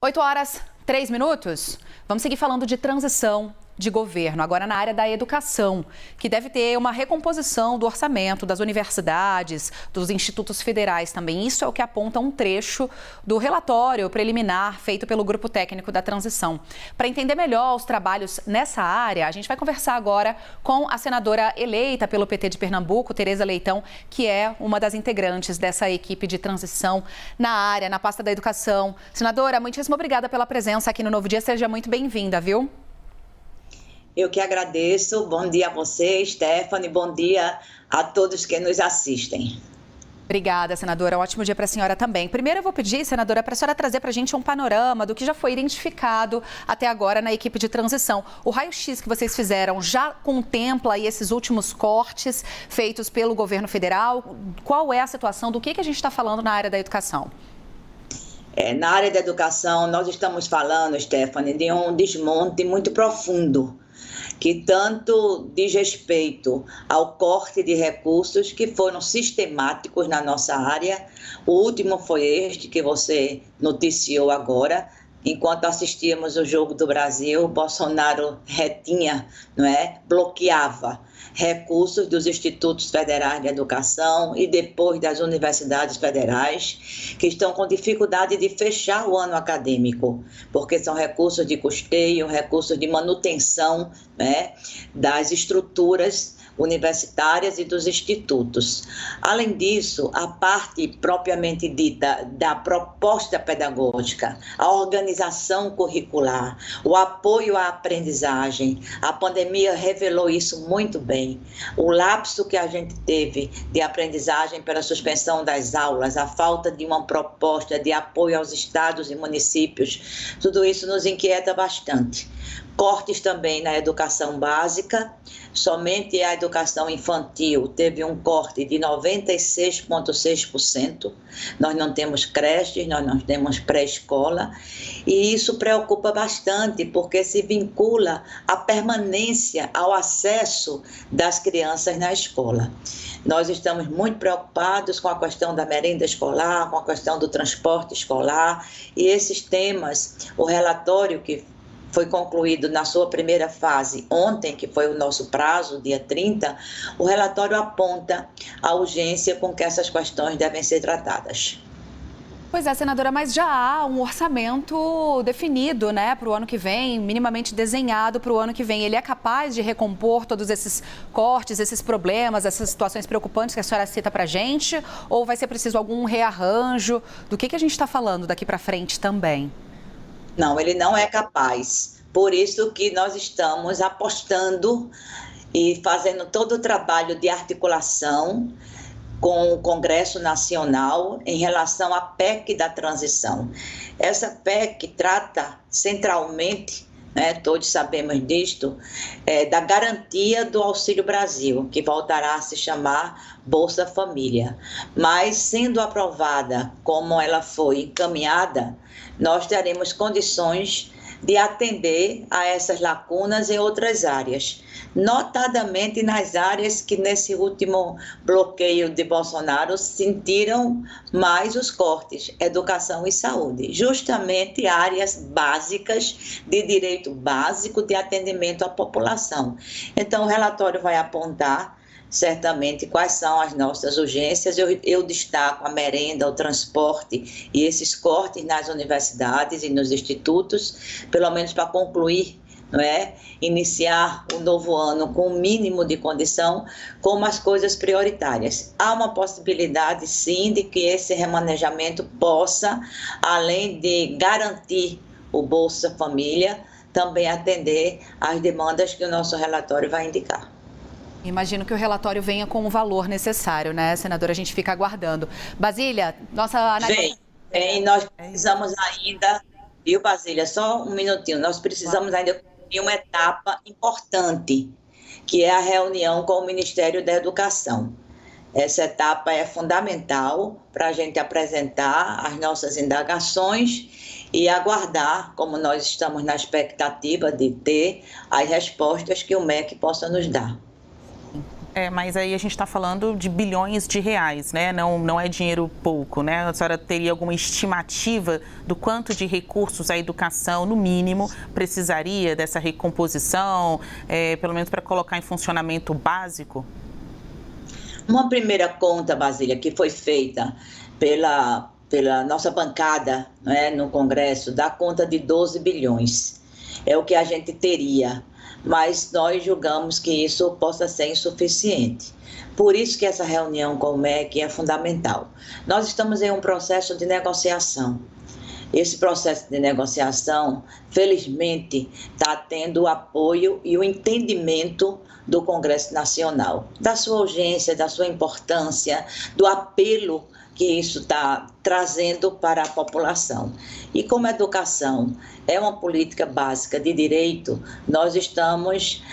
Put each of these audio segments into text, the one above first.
8h03. Vamos seguir falando de transição de governo, agora na área da educação, que deve ter uma recomposição do orçamento das universidades, dos institutos federais também. Isso é o que aponta um trecho do relatório preliminar feito pelo Grupo Técnico da Transição. Para entender melhor os trabalhos nessa área, a gente vai conversar agora com a senadora eleita pelo PT de Pernambuco, Tereza Leitão, que é uma das integrantes dessa equipe de transição na área, na pasta da educação. Senadora, muitíssimo obrigada pela presença aqui no Novo Dia. Seja muito bem-vinda, viu? Eu que agradeço. Bom dia a você, Stephanie. Bom dia a todos que nos assistem. Obrigada, senadora. Um ótimo dia para a senhora também. Primeiro eu vou pedir, senadora, para a senhora trazer para a gente um panorama do que já foi identificado até agora na equipe de transição. O raio-x que vocês fizeram já contempla aí esses últimos cortes feitos pelo governo federal? Qual é a situação? Do que a gente está falando na área da educação? Na área da educação, nós estamos falando, Stephanie, de um desmonte muito profundo, que tanto diz respeito ao corte de recursos que foram sistemáticos na nossa área. O último foi este que você noticiou agora. Enquanto assistíamos o Jogo do Brasil, Bolsonaro retinha, bloqueava recursos dos institutos federais de educação e depois das universidades federais, que estão com dificuldade de fechar o ano acadêmico, porque são recursos de custeio, recursos de manutenção, das estruturas universitárias e dos institutos. Além disso, a parte propriamente dita da proposta pedagógica, a organização curricular, o apoio à aprendizagem, a pandemia revelou isso muito bem. O lapso que a gente teve de aprendizagem pela suspensão das aulas, a falta de uma proposta de apoio aos estados e municípios, tudo isso nos inquieta bastante. Cortes também na educação básica, somente a educação infantil teve um corte de 96,6%. Nós não temos creches, nós não temos pré-escola, e isso preocupa bastante, porque se vincula à permanência, ao acesso das crianças na escola. Nós estamos muito preocupados com a questão da merenda escolar, com a questão do transporte escolar, e esses temas, o relatório que foi concluído na sua primeira fase ontem, que foi o nosso prazo, dia 30, o relatório aponta a urgência com que essas questões devem ser tratadas. Pois é, senadora, mas já há um orçamento definido, para o ano que vem, minimamente desenhado para o ano que vem. Ele é capaz de recompor todos esses cortes, esses problemas, essas situações preocupantes que a senhora cita para a gente? Ou vai ser preciso algum rearranjo? Do que a gente está falando daqui para frente também? Não, ele não é capaz. Por isso que nós estamos apostando e fazendo todo o trabalho de articulação com o Congresso Nacional em relação à PEC da transição. Essa PEC trata centralmente, todos sabemos disto, da garantia do Auxílio Brasil, que voltará a se chamar Bolsa Família. Mas, sendo aprovada como ela foi encaminhada, nós teremos condições de atender a essas lacunas em outras áreas, notadamente nas áreas que nesse último bloqueio de Bolsonaro sentiram mais os cortes, educação e saúde, justamente áreas básicas de direito básico de atendimento à população. Então o relatório vai apontar certamente quais são as nossas urgências. Eu destaco a merenda, o transporte e esses cortes nas universidades e nos institutos, pelo menos para concluir, iniciar o novo ano com o mínimo de condição, como as coisas prioritárias. Há uma possibilidade, sim, de que esse remanejamento possa, além de garantir o Bolsa Família, também atender às demandas que o nosso relatório vai indicar. Imagino que o relatório venha com o valor necessário, senadora? A gente fica aguardando. Basília, nossa análise... Vem, nós precisamos ainda, viu, Basília? Só um minutinho. Nós precisamos ainda de uma etapa importante, que é a reunião com o Ministério da Educação. Essa etapa é fundamental para a gente apresentar as nossas indagações e aguardar, como nós estamos na expectativa de ter as respostas que o MEC possa nos dar. Mas aí a gente está falando de bilhões de reais, né? Não é dinheiro pouco, né? A senhora teria alguma estimativa do quanto de recursos a educação, no mínimo, precisaria dessa recomposição, pelo menos para colocar em funcionamento básico? Uma primeira conta, Basília, que foi feita pela nossa bancada, né, no Congresso, dá conta de 12 bilhões. É o que a gente teria, mas nós julgamos que isso possa ser insuficiente. Por isso que essa reunião com o MEC é fundamental. Nós estamos em um processo de negociação. Esse processo de negociação, felizmente, está tendo o apoio e o entendimento do Congresso Nacional, da sua urgência, da sua importância, do apelo que isso está trazendo para a população. E como a educação é uma política básica de direito, nós estamos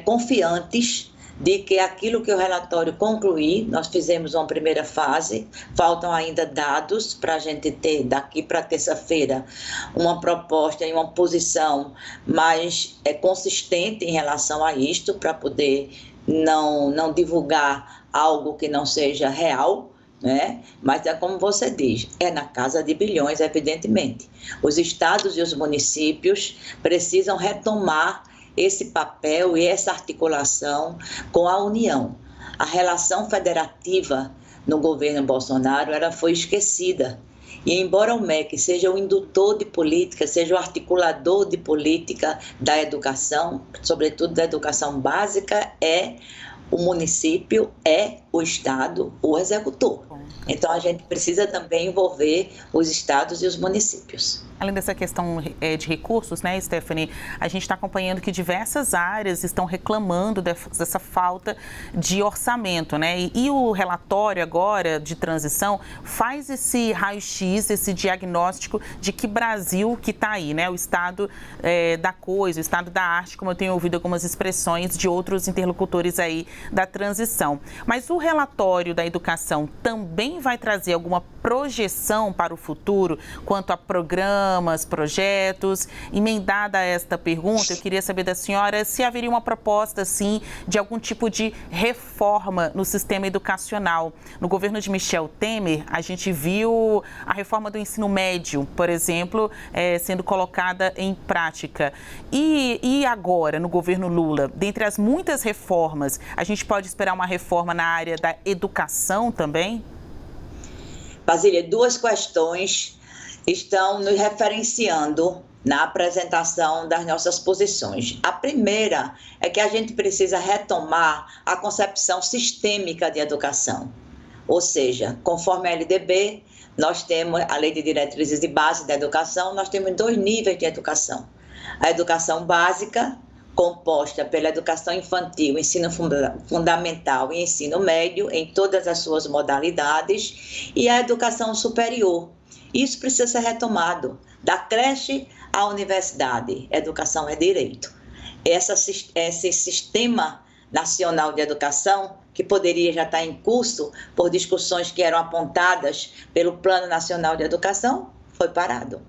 confiantes de que aquilo que o relatório concluir, nós fizemos uma primeira fase, faltam ainda dados para a gente ter daqui para terça-feira uma proposta e uma posição mais consistente em relação a isto, para poder não divulgar algo que não seja real, né? Mas é como você diz, é na casa de bilhões, evidentemente. Os estados e os municípios precisam retomar esse papel e essa articulação com a União. A relação federativa no governo Bolsonaro foi esquecida. E embora o MEC seja o indutor de política, seja o articulador de política da educação, sobretudo da educação básica, o município, o Estado, o executor. Então, a gente precisa também envolver os estados e os municípios. Além dessa questão de recursos, né, Stephanie, a gente está acompanhando que diversas áreas estão reclamando dessa falta de orçamento, né? E o relatório agora de transição faz esse raio-x, esse diagnóstico de que Brasil que está aí, né? O estado da coisa, o estado da arte, como eu tenho ouvido algumas expressões de outros interlocutores aí da transição. Mas o relatório da educação também vai trazer alguma projeção para o futuro quanto a programas, projetos? Emendada a esta pergunta, eu queria saber da senhora se haveria uma proposta, sim, de algum tipo de reforma no sistema educacional. No governo de Michel Temer, a gente viu a reforma do ensino médio, por exemplo, sendo colocada em prática. E agora, no governo Lula, dentre as muitas reformas, a gente pode esperar uma reforma na área da educação também? Basília, duas questões estão nos referenciando na apresentação das nossas posições. A primeira é que a gente precisa retomar a concepção sistêmica de educação. Ou seja, conforme a LDB, nós temos a Lei de Diretrizes de Base da Educação, nós temos 2 níveis de educação. A educação básica, composta pela educação infantil, ensino fundamental e ensino médio, em todas as suas modalidades, e a educação superior. Isso precisa ser retomado, da creche à universidade. Educação é direito. Esse sistema nacional de educação, que poderia já estar em curso por discussões que eram apontadas pelo Plano Nacional de Educação, foi parado.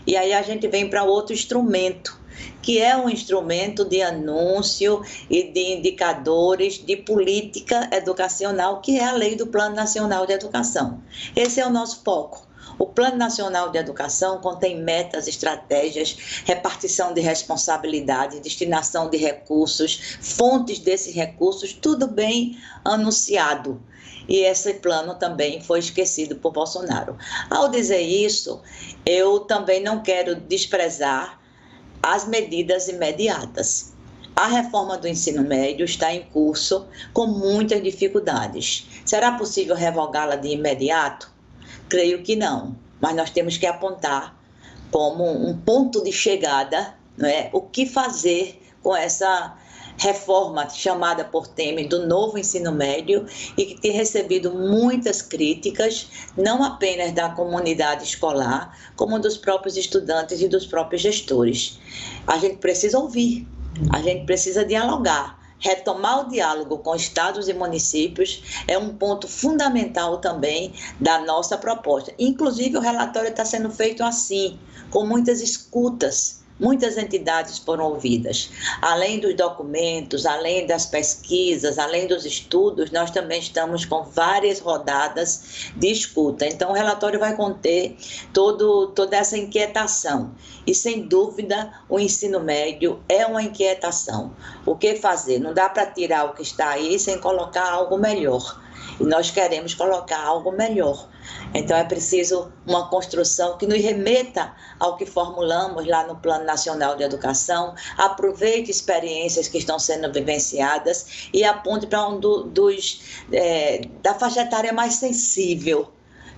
E aí a gente vem para outro instrumento, que é um instrumento de anúncio e de indicadores de política educacional, que é a Lei do Plano Nacional de Educação. Esse é o nosso foco. O Plano Nacional de Educação contém metas, estratégias, repartição de responsabilidade, destinação de recursos, fontes desses recursos, tudo bem anunciado. E esse plano também foi esquecido por Bolsonaro. Ao dizer isso, eu também não quero desprezar as medidas imediatas. A reforma do ensino médio está em curso com muitas dificuldades. Será possível revogá-la de imediato? Creio que não, mas nós temos que apontar como um ponto de chegada, não é? O que fazer com essa reforma chamada por Temer do novo ensino médio e que tem recebido muitas críticas, não apenas da comunidade escolar, como dos próprios estudantes e dos próprios gestores. A gente precisa ouvir, a gente precisa dialogar. Retomar o diálogo com estados e municípios é um ponto fundamental também da nossa proposta. Inclusive, o relatório está sendo feito assim, com muitas escutas, Muitas entidades foram ouvidas. Além dos documentos, além das pesquisas, além dos estudos, nós também estamos com várias rodadas de escuta. Então, o relatório vai conter toda essa inquietação. E, sem dúvida, o ensino médio é uma inquietação. O que fazer? Não dá para tirar o que está aí sem colocar algo melhor. E nós queremos colocar algo melhor. Então, é preciso uma construção que nos remeta ao que formulamos lá no Plano Nacional de Educação, aproveite experiências que estão sendo vivenciadas e aponte para da faixa etária mais sensível,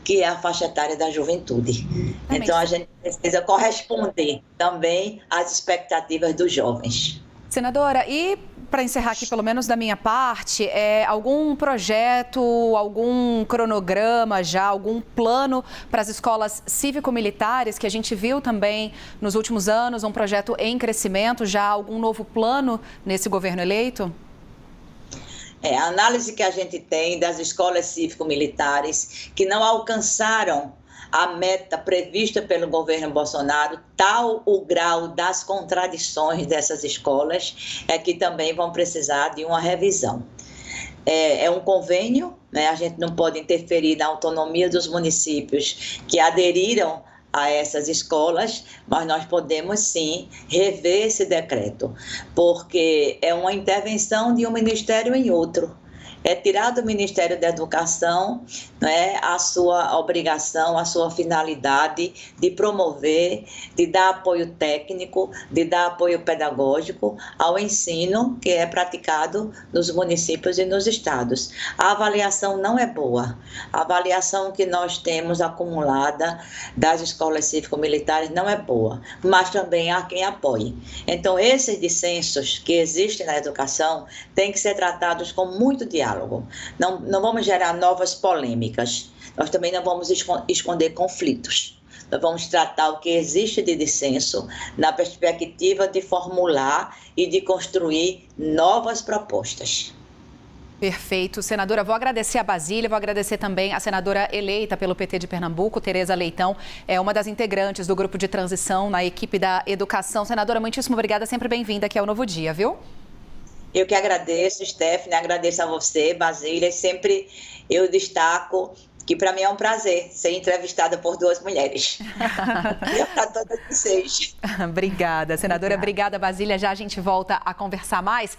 que é a faixa etária da juventude. Então, a gente precisa corresponder também às expectativas dos jovens. Senadora, e para encerrar aqui, pelo menos da minha parte, algum projeto, algum cronograma já, algum plano para as escolas cívico-militares, que a gente viu também nos últimos anos, um projeto em crescimento, já algum novo plano nesse governo eleito? A análise que a gente tem das escolas cívico-militares que não alcançaram a meta prevista pelo governo Bolsonaro, tal o grau das contradições dessas escolas, é que também vão precisar de uma revisão. É um convênio, né? A gente não pode interferir na autonomia dos municípios que aderiram a essas escolas, mas nós podemos sim rever esse decreto, porque é uma intervenção de um ministério em outro. É tirar do Ministério da Educação, né, a sua obrigação, a sua finalidade de promover, de dar apoio técnico, de dar apoio pedagógico ao ensino que é praticado nos municípios e nos estados. A avaliação não é boa. A avaliação que nós temos acumulada das escolas cívico-militares não é boa, mas também há quem apoie. Então, esses dissensos que existem na educação têm que ser tratados com muito diálogo. Não vamos gerar novas polêmicas, nós também não vamos esconder conflitos. Nós vamos tratar o que existe de dissenso na perspectiva de formular e de construir novas propostas. Perfeito. Senadora, vou agradecer a Basília, vou agradecer também a senadora eleita pelo PT de Pernambuco, Tereza Leitão, é uma das integrantes do grupo de transição na equipe da educação. Senadora, muitíssimo obrigada, sempre bem-vinda aqui ao Novo Dia, viu? Eu que agradeço, Stephanie, agradeço a você, Basília, sempre eu destaco que para mim é um prazer ser entrevistada por duas mulheres. E para todas vocês. Obrigada, senadora. Obrigada, Basília. Já a gente volta a conversar mais.